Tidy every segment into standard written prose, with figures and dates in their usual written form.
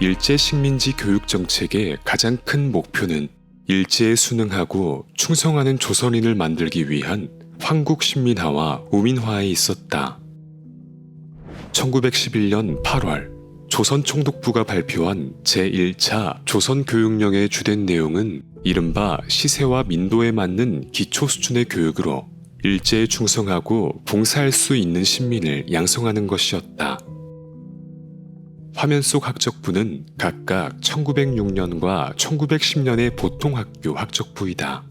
일제 식민지 교육 정책의 가장 큰 목표는 일제에 순응하고 충성하는 조선인을 만들기 위한 황국 신민화와 우민화에 있었다. 1911년 8월 조선 총독부가 발표한 제1차 조선교육령의 주된 내용은 이른바 시세와 민도에 맞는 기초 수준의 교육으로 일제에 충성하고 봉사할 수 있는 신민을 양성하는 것이었다. 화면 속 학적부는 각각 1906년과 1910년의 보통학교 학적부이다.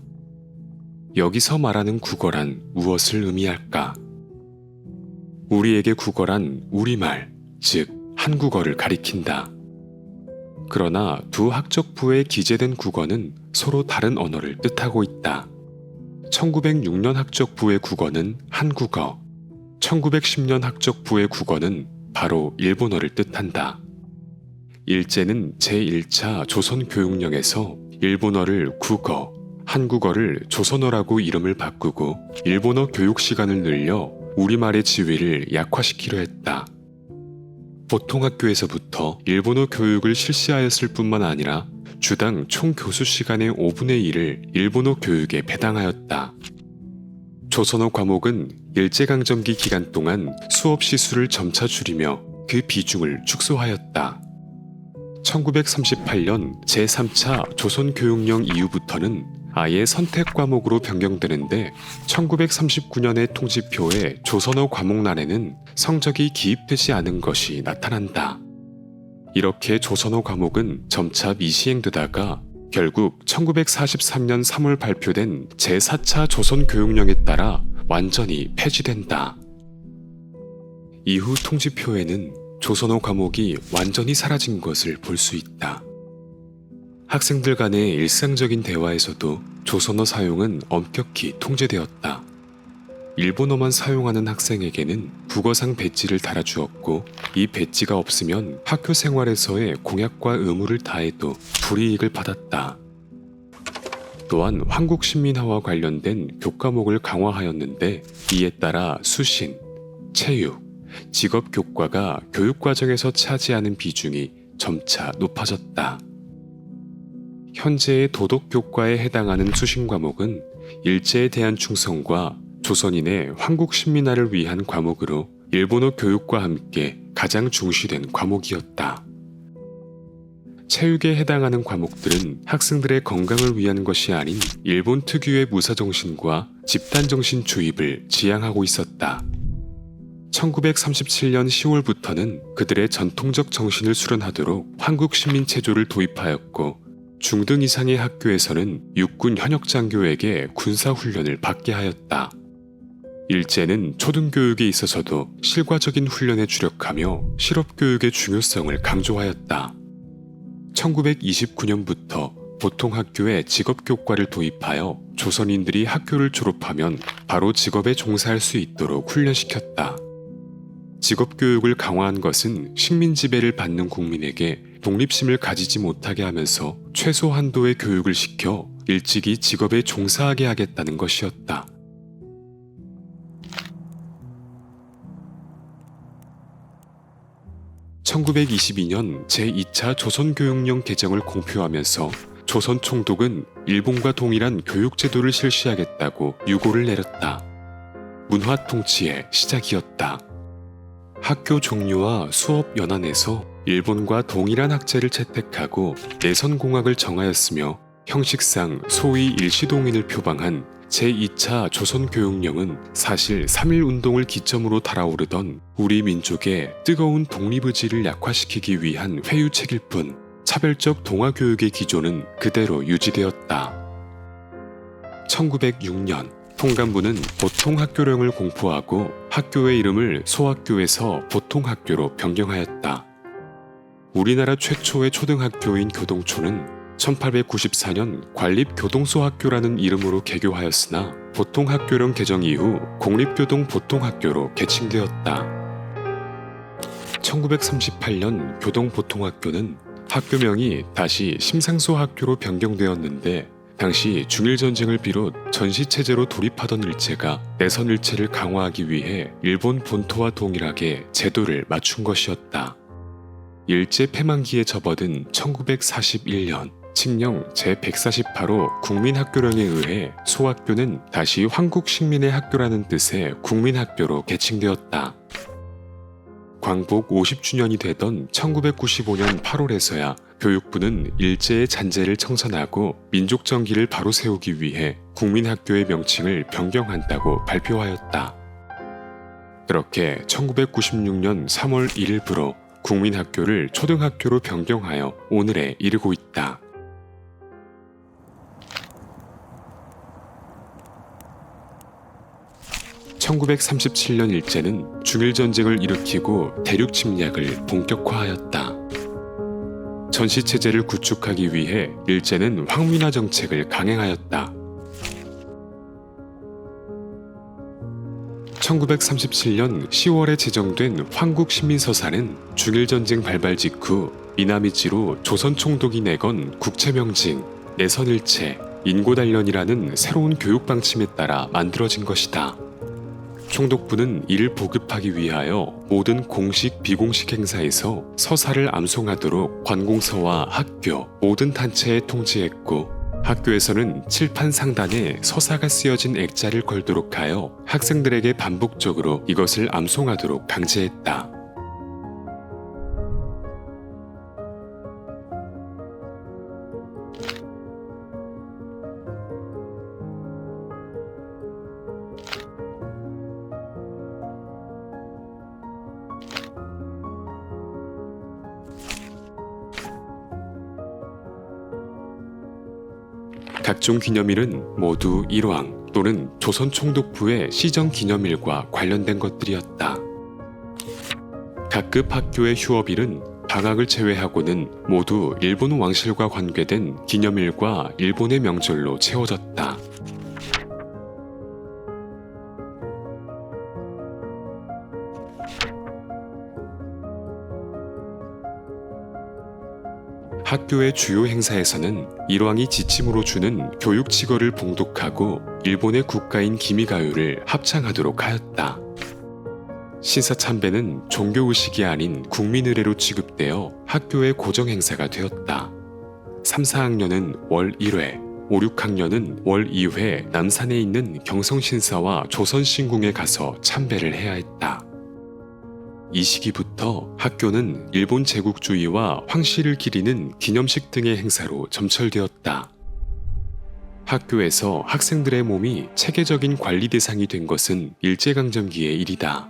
여기서 말하는 국어란 무엇을 의미할까? 우리에게 국어란 우리말, 즉 한국어를 가리킨다. 그러나 두 학적부에 기재된 국어는 서로 다른 언어를 뜻하고 있다. 1906년 학적부의 국어는 한국어, 1910년 학적부의 국어는 바로 일본어를 뜻한다. 일제는 제1차 조선교육령에서 일본어를 국어, 한국어를 조선어라고 이름을 바꾸고 일본어 교육 시간을 늘려 우리말의 지위를 약화시키려 했다. 보통학교에서부터 일본어 교육을 실시하였을 뿐만 아니라 주당 총 교수 시간의 5분의 1을 일본어 교육에 배당하였다. 조선어 과목은 일제강점기 기간 동안 수업 시수를 점차 줄이며 그 비중을 축소하였다. 1938년 제3차 조선교육령 이후부터는 아예 선택 과목으로 변경되는데 1939년의 통지표에 조선어 과목란에는 성적이 기입되지 않은 것이 나타난다. 이렇게 조선어 과목은 점차 미시행되다가 결국 1943년 3월 발표된 제4차 조선교육령에 따라 완전히 폐지된다. 이후 통지표에는 조선어 과목이 완전히 사라진 것을 볼 수 있다. 학생들 간의 일상적인 대화에서도 조선어 사용은 엄격히 통제되었다. 일본어만 사용하는 학생에게는 국어상 배지를 달아주었고 이 배지가 없으면 학교 생활에서의 공약과 의무를 다해도 불이익을 받았다. 또한 한국 신민화와 관련된 교과목을 강화하였는데 이에 따라 수신, 체육, 직업 교과가 교육과정에서 차지하는 비중이 점차 높아졌다. 현재의 도덕 교과에 해당하는 수신 과목은 일제에 대한 충성과 조선인의 한국 신민화를 위한 과목으로 일본어 교육과 함께 가장 중시된 과목이었다. 체육에 해당하는 과목들은 학생들의 건강을 위한 것이 아닌 일본 특유의 무사정신과 집단정신 주입을 지향하고 있었다. 1937년 10월부터는 그들의 전통적 정신을 수련하도록 한국 시민체조를 도입하였고 중등 이상의 학교에서는 육군 현역장교에게 군사훈련을 받게 하였다. 일제는 초등교육에 있어서도 실과적인 훈련에 주력하며 실업교육의 중요성을 강조하였다. 1929년부터 보통학교에 직업교과를 도입하여 조선인들이 학교를 졸업하면 바로 직업에 종사할 수 있도록 훈련시켰다. 직업교육을 강화한 것은 식민지배를 받는 국민에게 독립심을 가지지 못하게 하면서 최소 한도의 교육을 시켜 일찍이 직업에 종사하게 하겠다는 것이었다. (1922년) 제2차 조선교육령 개정을 공표하면서 조선 총독은 일본과 동일한 교육제도를 실시하겠다고 유고를 내렸다. 문화통치의 시작이었다. 학교 종류와 수업 연안에서 일본과 동일한 학제를 채택하고 내선공학을 정하였으며 형식상 소위 일시동인을 표방한 제2차 조선교육령은 사실 3.1운동을 기점으로 달아오르던 우리 민족의 뜨거운 독립의지를 약화시키기 위한 회유책일 뿐 차별적 동아교육의 기조는 그대로 유지되었다. 1906년 통감부는 보통학교령을 공포하고 학교의 이름을 소학교에서 보통학교로 변경하였다. 우리나라 최초의 초등학교인 교동초는 1894년 관립교동소학교라는 이름으로 개교하였으나 보통학교령 개정 이후 공립교동보통학교로 개칭되었다. 1938년 교동보통학교는 학교명이 다시 심상소학교로 변경되었는데 당시 중일전쟁을 비롯 전시체제로 돌입하던 일제가 내선일체를 강화하기 위해 일본 본토와 동일하게 제도를 맞춘 것이었다. 일제 패망기에 접어든 1941년 칙령 제148호 국민학교령에 의해 소학교는 다시 한국식민의 학교라는 뜻의 국민학교로 개칭되었다. 광복 50주년이 되던 1995년 8월에서야 교육부는 일제의 잔재를 청산하고 민족정기를 바로 세우기 위해 국민학교의 명칭을 변경한다고 발표하였다. 그렇게 1996년 3월 1일부로 국민학교를 초등학교로 변경하여 오늘에 이르고 있다. (1937년) 일제는 중일전쟁을 일으키고 대륙 침략을 본격화하였다. 전시체제를 구축하기 위해 일제는 황민화 정책을 강행하였다. 1937년 10월에 제정된 황국시민서사는 중일전쟁 발발 직후 미나미지로 조선총독이 내건 국채명징, 내선일체, 인고단련이라는 새로운 교육 방침에 따라 만들어진 것이다. 총독부는 이를 보급하기 위하여 모든 공식 비공식 행사에서 서사를 암송하도록 관공서와 학교, 모든 단체에 통지했고 학교에서는 칠판 상단에 서사가 쓰여진 액자를 걸도록 하여 학생들에게 반복적으로 이것을 암송하도록 강제했다. 각종 기념일은 모두 일왕 또는 조선총독부의 시정기념일과 관련된 것들이었다. 각급 학교의 휴업일은 방학을 제외하고는 모두 일본 왕실과 관계된 기념일과 일본의 명절로 채워졌다. 학교의 주요 행사에서는 일왕이 지침으로 주는 교육칙어를 봉독하고 일본의 국가인 기미가요를 합창하도록 하였다. 신사참배는 종교의식이 아닌 국민의례로 취급되어 학교의 고정행사가 되었다. 3, 4학년은 월 1회, 5, 6학년은 월 2회 남산에 있는 경성신사와 조선신궁에 가서 참배를 해야 했다. 이 시기부터 학교는 일본 제국주의와 황실을 기리는 기념식 등의 행사로 점철되었다. 학교에서 학생들의 몸이 체계적인 관리 대상이 된 것은 일제강점기의 일이다.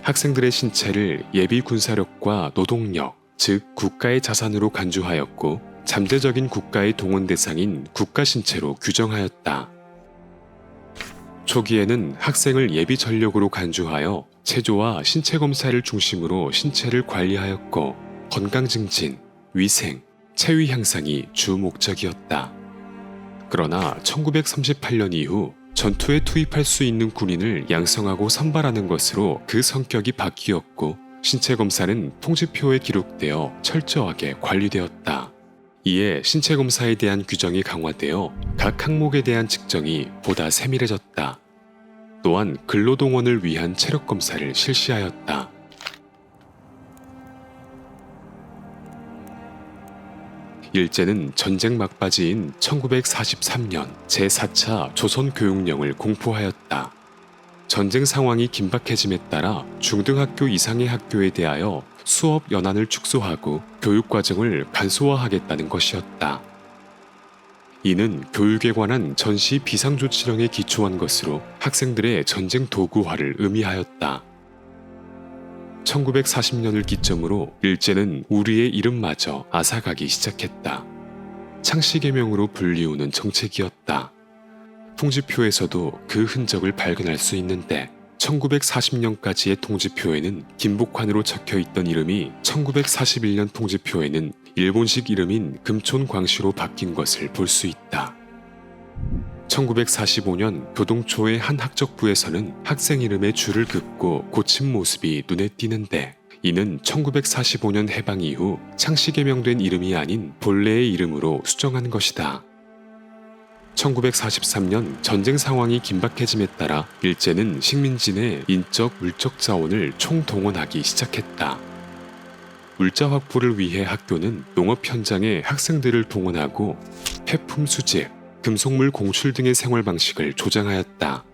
학생들의 신체를 예비 군사력과 노동력, 즉 국가의 자산으로 간주하였고 잠재적인 국가의 동원 대상인 국가 신체로 규정하였다. 초기에는 학생을 예비 전력으로 간주하여 체조와 신체 검사를 중심으로 신체를 관리하였고 건강 증진, 위생, 체위 향상이 주 목적이었다. 그러나 1938년 이후 전투에 투입할 수 있는 군인을 양성하고 선발하는 것으로 그 성격이 바뀌었고 신체 검사는 통지표에 기록되어 철저하게 관리되었다. 이에 신체 검사에 대한 규정이 강화되어 각 항목에 대한 측정이 보다 세밀해졌다. 또한 근로동원을 위한 체력 검사를 실시하였다. 일제는 전쟁 막바지인 1943년 제4차 조선교육령을 공포하였다. 전쟁 상황이 긴박해짐에 따라 중등학교 이상의 학교에 대하여 수업 연한을 축소하고 교육과정을 간소화하겠다는 것이었다. 이는 교육에 관한 전시 비상조치령에 기초한 것으로 학생들의 전쟁 도구화를 의미하였다. 1940년을 기점으로 일제는 우리의 이름마저 앗아가기 시작했다. 창씨개명으로 불리우는 정책이었다. 통지표에서도 그 흔적을 발견할 수 있는데 1940년까지의 통지표에는 김복환으로 적혀있던 이름이 1941년 통지표에는 일본식 이름인 금촌광시로 바뀐 것을 볼 수 있다. 1945년 교동초의 한 학적부에서는 학생 이름에 줄을 긋고 고친 모습이 눈에 띄는데 이는 1945년 해방 이후 창씨 개명된 이름이 아닌 본래의 이름으로 수정한 것이다. 1943년 전쟁 상황이 긴박해짐에 따라 일제는 식민지 내 인적, 물적 자원을 총동원하기 시작했다. 물자 확보를 위해 학교는 농업 현장에 학생들을 동원하고 폐품 수집, 금속물 공출 등의 생활 방식을 조장하였다.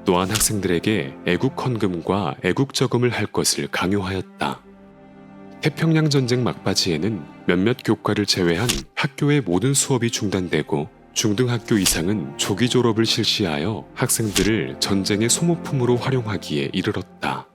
또한 학생들에게 애국 헌금과 애국 저금을 할 것을 강요하였다. 태평양 전쟁 막바지에는 몇몇 교과를 제외한 학교의 모든 수업이 중단되고 중등학교 이상은 조기 졸업을 실시하여 학생들을 전쟁의 소모품으로 활용하기에 이르렀다.